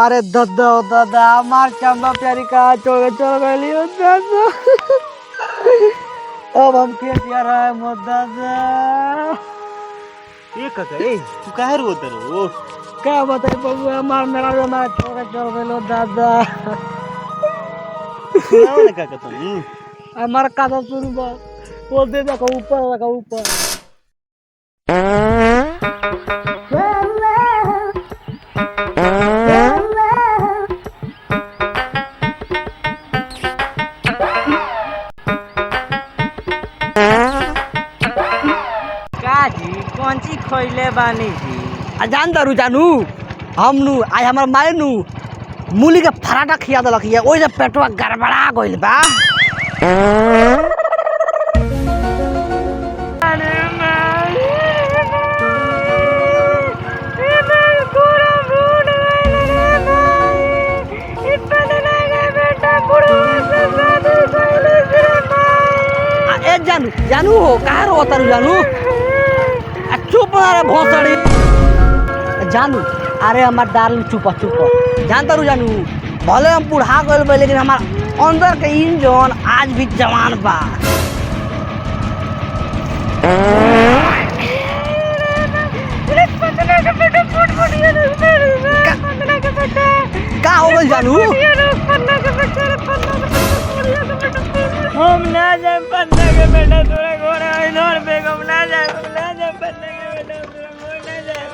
अरे दादा दादा हमार चंपा प्यारी कहाँ चल गई हो दादा। अब हम क्या रहा है मो दादा। ये काका ए तू काहे रोत रो? क्या बताए बाबू हमार मेरा जना छोड़ चल गई हो दादा। सुनाओ ना काका तुम। हमारा कथा सुन बा बोलते देखो ऊपर कौन चीज खोइले बानी जी? जान दारू जानू हम नु आज हमार माए नु मूली के पराठा खिया दलक है ओइ से पेटवा गड़बड़ा गइल बा। ए जानू जानू हो कहाँ रो तारू जानू चुप रे भोसड़ी जानू। अरे हमार डार्लिंग चुप जानता रू जानू भले हम बुढ़ा गए बा लेकिन हमार अंदर के इंजन आज भी जवान बा। का हो गइल जानू? हम ना जाए पन्ना के बेटा तोरा घोड़ा इधर बेगम ना जाए पन्ना के बेटा तोरा ना जाए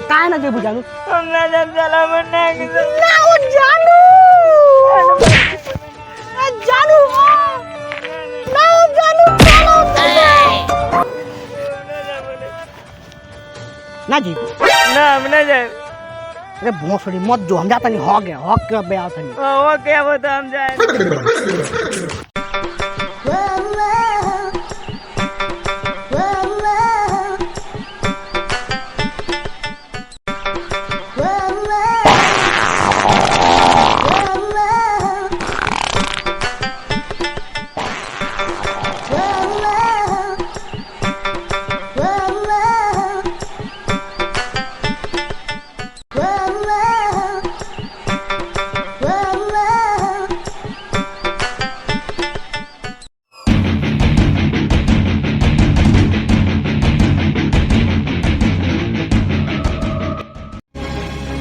काहे ना जेबू जानू? हम ना जाए चला मन्ना के ना ओ जानू जानू ना ओ जानू चलो ना जीबू ना हम ना जाए। अरे भोसड़ी मत जो हम जाता नहीं हक के बया था नहीं। वो क्या बता हम जाए।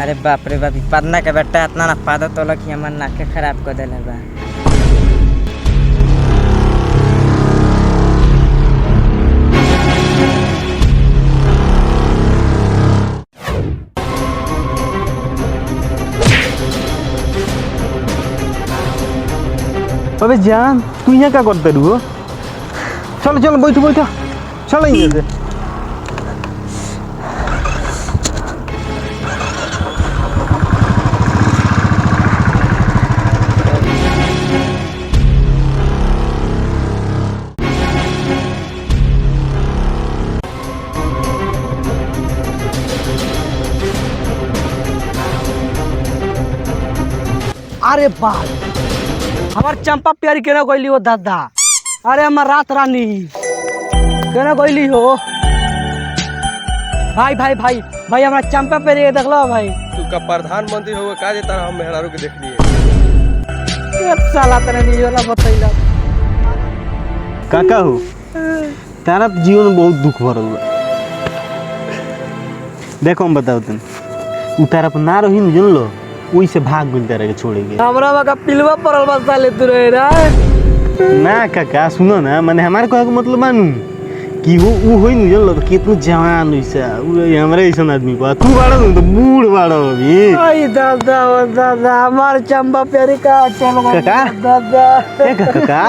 अरे बाप रे बाप पन्ना के बेटा इतना ना पादा तोला कि हमर नाके खराब कर देले बा। अबे जान तू यहाँ क्या करते रहो? चलो चलो बैठो चलो यहाँ से। अरे बाप हमार चंपा प्यारी केना गइली हो दादा। अरे हमार रात रानी केना गइली हो भाई हमारा चंपा प्यारी के देखलो भाई। तू का प्रधानमंत्री हो का जे तारा हम मेहरारू के देखनी है। एक साला तने नहीं होला बतैला काका हो तारा जीवन में बहुत दुख भरल बा। देखो हम बताओ तुम उतारा पर ना रही न जन लो वही से भाग गइल तारा के छोड़े के। हमरा बका पिलवा परल बा साले तू रे ना काका सुनो ना माने हमारे कहे के मतलब मानू कि वो होई न जन लो तो कितना जवान होइसा हमरा ऐसा आदमी बा। तू बाड़ा तो बूढ़ बाड़ा अभी। आई दादा ओ दादा हमार चंपा प्यारी का चल काका दादा ए काका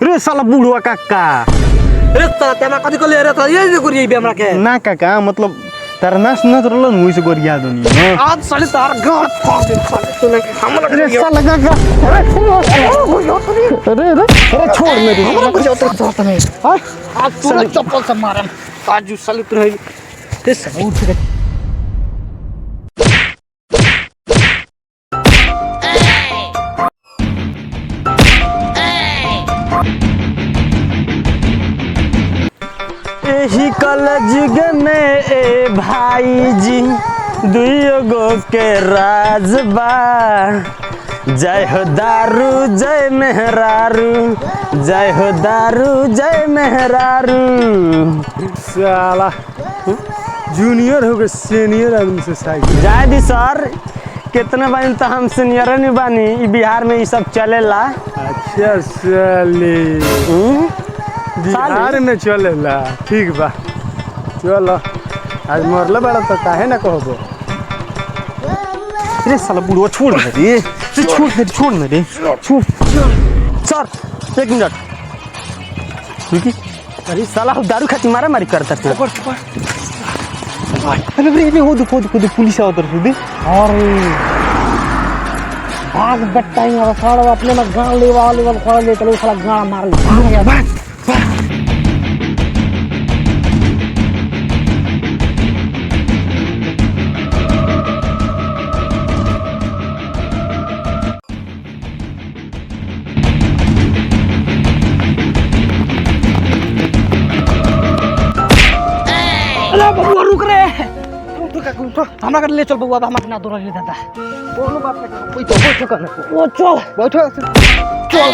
रे साला बूढ़वा काका रे साला तेरा कथि को ले रे साला ये करिए बे हमरा के ना काका मतलब तारा नाच नाच रहल न वैसे कर याद नहीं आज साले तार घर फाड़ दे साले तूने हमरा अरे साला काका अरे छोड़ मेरी हमरा कुछ होता नहीं आज तूने चप्पल से मारन आज साले तू रही ते सब उठ के यही कल जुग में ए भाई जी दुइयो गो के राजबा जय हो दारू जय मेहरारू जय हो दारू जय मेहरारू। साला जूनियर हो गए सीनियर आदमी से साइकिल जाय दी सर कितना बानी तो हम सीनियर नहीं बानी ई बिहार में ये सब चलेला। अच्छा साले बिहार में चलेला ठीक बा चलो आज मरले बड़ा तो काहे ना कहबो। अरे साला बुढ़वा छोड़ दे रे छोड़ दे रे छोड़ सर 1 मिनट रुकी। अरे साला हम दारू खाती मारा मारी करता था। अरे रे हो दो पुलिस आओ तरफ दे और भाग बट्टाई और साड़ा अपने में गांव लेवा खोल ले चलो साला गांव मार ले भाग। अरे बबुआ रुक रे उठ हमरा कर ले चल बबुआ हमरा ना दूर ले दादा बोलो बाप ने बैठो कर ओ चल बैठो चल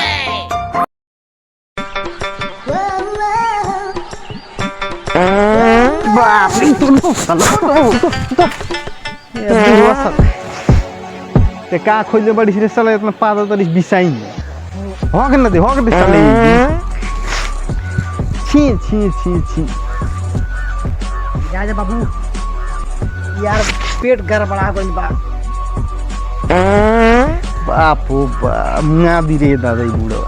बाप रे तू साला ते का खोले बड़ी रे साला इतना पादा तरी बिसाई हो के न दे साले छी जा बाबू यार पेट गड़बड़ा गइल बा। बापू बाप ना दी रे दादा बुढ़वा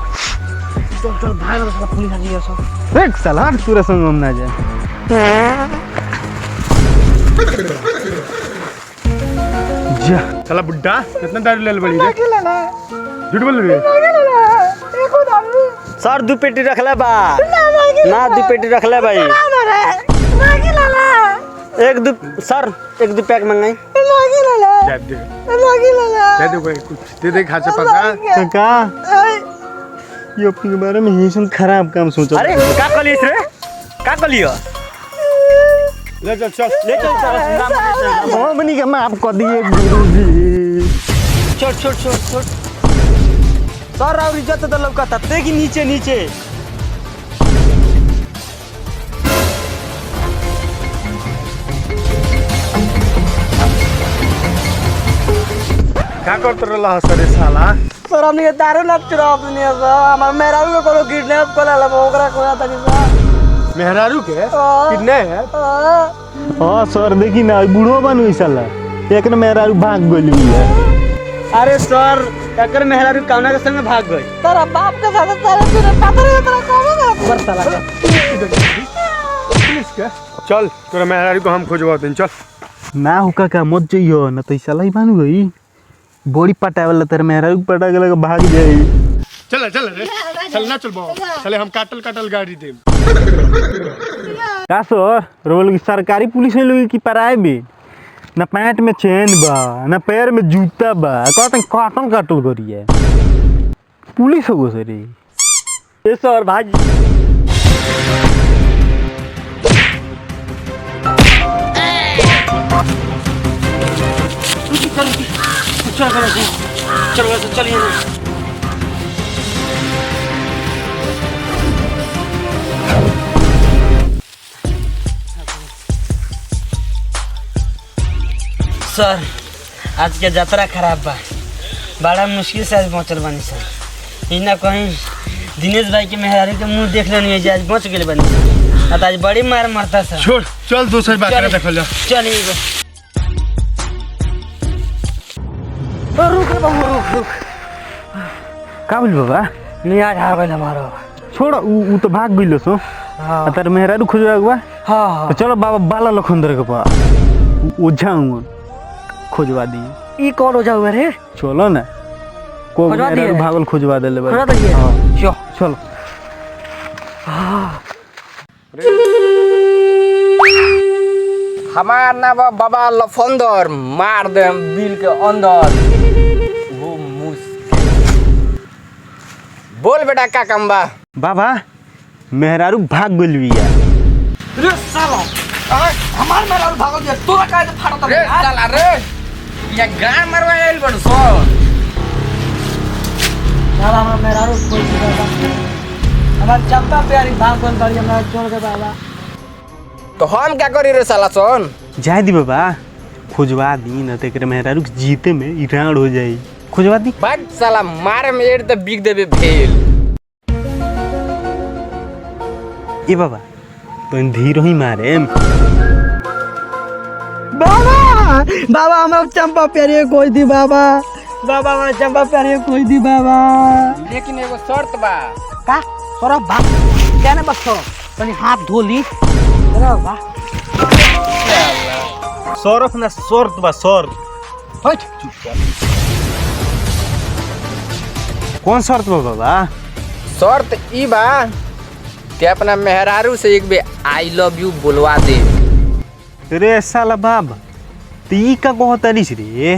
चल भाग रे साला पुलिस आ गया सब देख साला हट पूरा संग हम ना जाए। जा साला बुड्ढा कितना दारू ले बड़ी रे झूठ बोल रे सर 2 पेटी रखले बा ना 2 पेटी रखले भाई एक दो पैक मंगाई दे कोई कुछ दे खा से पका का ये अपने के बारे में ही सुन खराब काम सोचा। अरे का कलिस रे का कलियो ले चल हमनी के माफ कर दिए गुरुजी। छोड़ सर और इज्जत तो लौका था ते की नीचे का करत रहला सरे साला सर हमने दारू ना चुराव दुनिया से हमार मेरा भी कोनो किडनैप कर लेला ओकरा कोया तनी सा मेहरारू के कितने है हां सर देखी ना बुढ़ो बनू साला एक ने मेरा भाग गइल है। अरे सर एकर मेहरारू कौना के संग भाग गई तेरा बाप के साथ तेरे तेरे पता नहीं तेरा कौन है बर साला पुलिस के चल तोरा मेहरारू को हम खोजवा दें चल ना हुका का मत जइयो ना तो साला ही बन गई बॉडी पटावे वाला तेरे मेहरारू पटा के लगा भाग जाई। चल रे चल ना चल बाबू चले हम काटल गाड़ी देम का सर रोल की सरकारी पुलिस है लोग की प्राइवेट ना पैंट में चेन बा ना पैर में जूता बा कहते काटल करिए पुलिस हो सर ए सर भाई चलिए सर आज के यात्रा खराब बा बड़ा मुश्किल से आज पहुँचल बानी सर इना कहीं दिनेश भाई के मेहरारू के मुंह देख लेनी है आज बच गए बानी सर आज बड़ी मार मरता सर छोड़ चल दूसरी बात कर देख लो चलिए रुक का बोल बाबा नहीं आज आ गइल हमारो छोड़ ऊ तो भाग गइलो सो हां तेरे मेहरारू खोजवा हुआ हां तो चलो बाबा बाला लखंदर के पास ओझाऊं खोजवा दी ई कौन हो जाऊ रे चलो ना को खोजवा दिए? मेहरारू भागल खोजवा देले भाई खोजवा दिए? हाँ, चलो हमार नाम बाबा लफंदर मार दे बिल के अंदर वो मुश्किल बोल बेटा का काम बा बाबा मेहरारू भाग गइल बिया रे साला हमार मेहरारू भागल दिया तोरा काहे से फाड़त रे साला रे या गान मरवा आइल बड़ सो बाबा हमार मेहरारू कोई दी बाबा हमार चंपा प्यारी भागल बड़ी हमरा छोड़ के बाबा तो हम क्या करी रे साला सोन जाए दी बाबा खोजवा दी न तो एकरे मेहरारू के जीते में ईरान हो जाई खोजवा दी भाग साला मारे में एड़ तो बिक देबे भेल ए बाबा तो धीरो ही मारे बाबा बाबा हमार चंपा प्यारी कोई दी बाबा बाबा हमार चंपा प्यारी कोई दी बाबा लेकिन एगो शर्त बा का तोरा बा क्या ने बस तनी हाथ धो ली तोरा बा शर्त ना शर्त बा शर्त हट कौन शर्त बा बाबा शर्त ई बा कि अपना मेहरारू से एक बे आई लव यू बोलवा दे रे साला बाबा तो ई का कहता रिस रे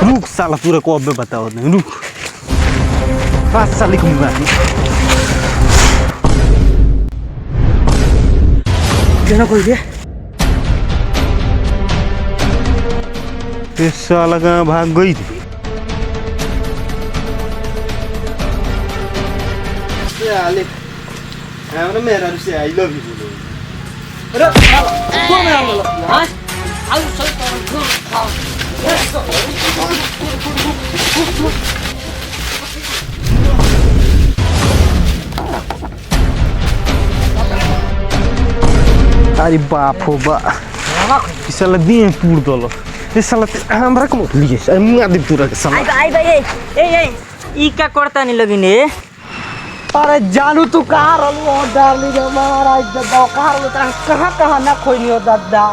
रुक साला पूरा को अब बताओ नहीं रुक पाँच साल की उम्र केना कोई दे इस साला कहाँ भाग गई थी मेरा से आई लव यू बोलो अरे कौन है हम लोग हां आउ चल अरे बाप हो बा इस साला दिए पूर दलो इस साला हमरा को लिए अरे मुंह आदि पूरा के साला आई भाई ए ई का करता नहीं लगी ने अरे जानू तू कहाँ रहलू हो डार्लिंग हमारा दादा कहाँ रहलू कहाँ कहाँ ना खोई नहीं हो दादा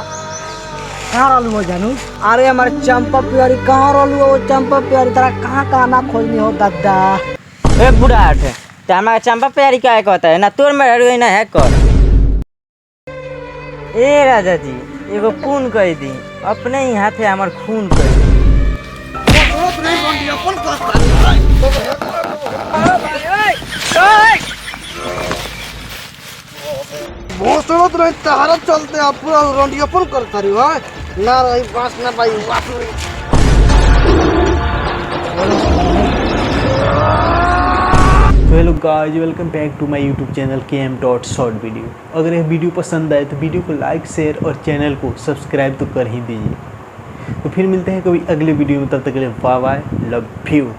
कहाँ रहलू हो जानू अरे हमारे चंपा प्यारी कहाँ रहलू हो चंपा प्यारी तेरा कहाँ ना खोई नहीं हो दादा ए बुढ़ा हट ते हमारा चंपा प्यारी का कहता है ना तोर में ना है कर ए राजा जी एगो खून कह दी अपने ही हाथे हमार खून कर दी बहुत सुनत रही तहारा चलते आप पूरा रंडियापन करता रही हो ना रही बास ना पाई बास तो hello guys welcome back to my YouTube channel KM.short video अगर यह वीडियो पसंद आए तो वीडियो को लाइक शेयर और चैनल को सब्सक्राइब तो कर ही दीजिए तो फिर मिलते हैं कभी अगले वीडियो में तब तक के लिए बाय बाय लव यू